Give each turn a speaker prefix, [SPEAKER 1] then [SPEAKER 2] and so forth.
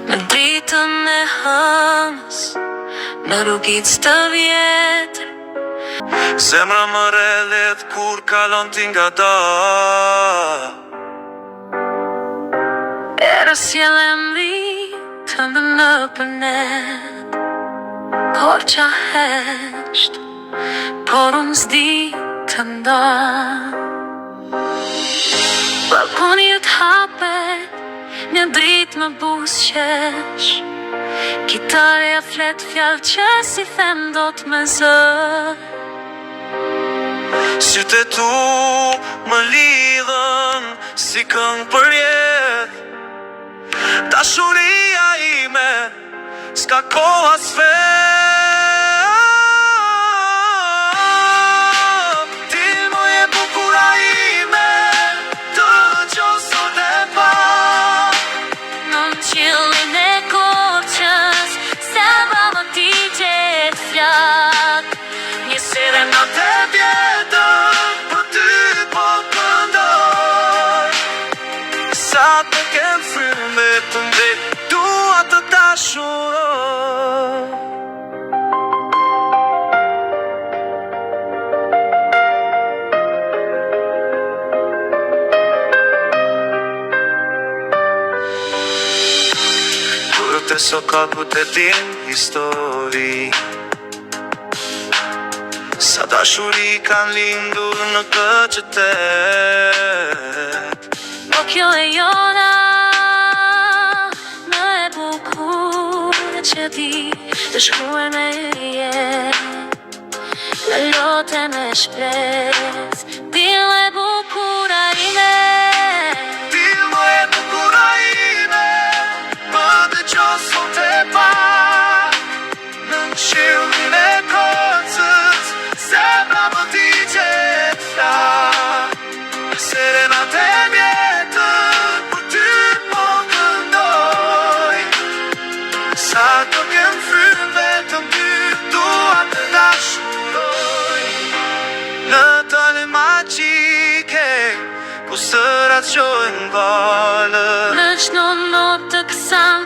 [SPEAKER 1] Në dritën e hënës, në rrugicë të vjetër.
[SPEAKER 2] Zemra më relet kur kalon ti nga da.
[SPEAKER 1] Era sjell emri tënd në përnet, por qa hesht, por unë s'di të nda. Balkoni jët hapet, një dritë më buzëqesh, kitarja flet fjallë që si them do t'me zë.
[SPEAKER 2] Sytë e tu më lidhën si këngë për jetë. Dashuria ime s'ka koha s'fet. Ti më je bukura ime, të që sot e pa.
[SPEAKER 1] Në qillin e Korçës, zemra më ti gjet flak.
[SPEAKER 2] Një serenatë e vjetër, për ty po këndoj. Sa të kem frym vetëm dhe dua të dashuroj. Kurët e sokakut e din histori, sa dashuri kanë lindur në këtë qytet.
[SPEAKER 1] Po kjo e jona, në e bukur që di të shkruaj me jetë, në lote me shpres, dil e bukura ime.
[SPEAKER 2] Dil më e bukura ime, më dhe që sot e pa. Në qillin e Korçës, zemra më ti gjet flak. Serenatë e vjetër, për ty po këndoj. Sa të kem frym vetëm ty, dua të dashuroj. Në tale magjike, ku sërat qojnë valë.
[SPEAKER 1] Në qno notë të kësan